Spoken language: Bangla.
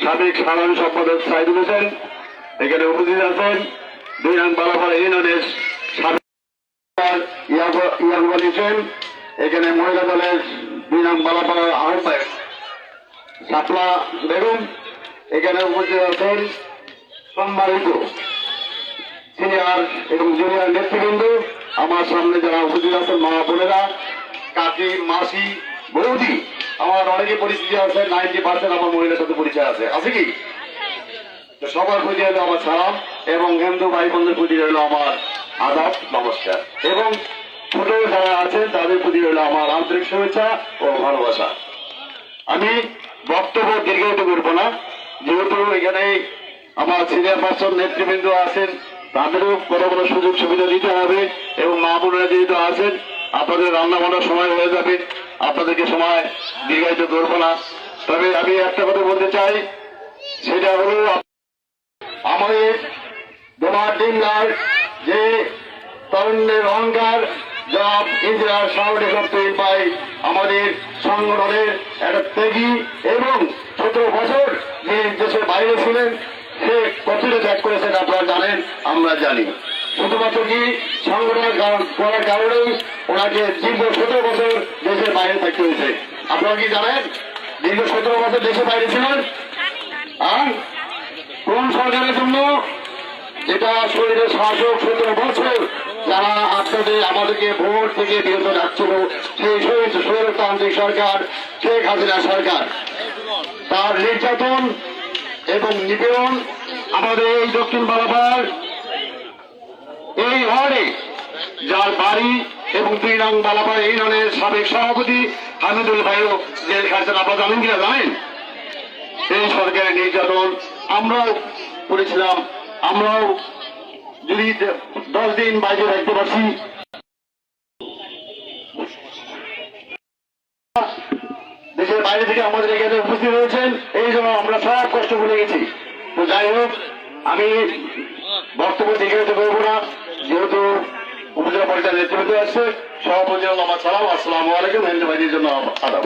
সাবেক সাধারণ সম্পাদক সাইদুল হোসেন এখানে উপস্থিত আছেন। 2 নং বালাপাড়া ইউনিয়নের সাবেক ইয়াকুব আলী হোসেন এখানে মহিলা দলের 2 নং বালাপাড়ার আহ্বায়ক সাপলা বেগম এখানে উপস্থিত আছেন। সম্মানিত সিনিয়র এবং জুনিয়র নেতৃবৃন্দ, আমার সামনে যারা উপস্থিত আছেন, মা বোনেরা, কাকি, মাসি, বৌদি, আমার অনেকে পরিচিতি আছে। 90% আমার মহিলার সাথে পরিচয় আছে কি? তো সবার প্রতি হলো আমার সালাম এবং হিন্দু ভাই বোনদের প্রতি হলো আমার আদাব, নমস্কার। এবং ছোট যারা আছেন তাদের প্রতি হলো আমার আন্তরিক শুভেচ্ছা ও ভালোবাসা। আমি বক্তব্য দীর্ঘায়িত করবো না, যেহেতু এখানে আমার সিনিয়র পার্সন নেতৃবৃন্দ আছেন, তাদেরও বড় বড় সুযোগ সুবিধা দিতে হবে এবং মা বোনেরা যেহেতু আছেন, আপনাদের রান্না বান্নার সময় হয়ে যাবে, আপনাদেরকে সময় দীর্ঘায়িত করবো না। তবে আমি একটা কথা বলতে চাই, সেটা হলো আমাদের দোমার ডিমলার যে তরুণের অহংকার জব ইন্দিরার সাহসী সত্যির পাই আমাদের সংগঠনের একটা ত্যাগী এবং 17 বছর যে দেশের বাইরে ছিলেন, সে কতটা ত্যাগ করেছেন আপনারা জানেন, আমরা জানি। শুধুমাত্র কি সংগঠন করার কারণেই ওনাকে দীর্ঘ 17 বছর দেশের বাইরে থাকতে হয়েছে। আপনারা কি জানেন দীর্ঘ 17 বছর দেশের বাইরে ছিলেন? কোন সরকারের জন্য? যেটা শরীরের শাসক 17 বছর যারা আপনাদের আমাদেরকে ভোট থেকে বিরত রাখছিল, সেই স্বৈরতান্ত্রিক সরকার শেখ হাসিনা সরকার, তার নির্যাতন এবং নিপীড়ন আমাদের এই দক্ষিণ বালাপাড়ার এই ওয়ার্ডে, যার বাড়ি এবং 2 নং বালাপাড়া ইউনিয়নের সাবেক সভাপতি হামিদুল ভাইও জেল খাচ্ছেন। আপনারা জানেন কিনা জানেন? এই সরকারের নির্যাতন আমরাও করেছিলাম। আমরাও যদি 10 দিন বাইরে থাকতে পারছি, দেশের বাইরে থেকে আমাদের এখানে উপস্থিত হয়েছেন, এই জন্য আমরা সব কষ্ট ভুলে গেছি। তো যাই হোক, আমি বক্তব্য দীর্ঘায়িত করবো না, যেহেতু উপজেলা পরিষদের নেতৃত্ব আসছে। সভাপতি আমার সালাম, আসসালামু আলাইকুম। হিন্দু ভাইদের জন্য আদাব।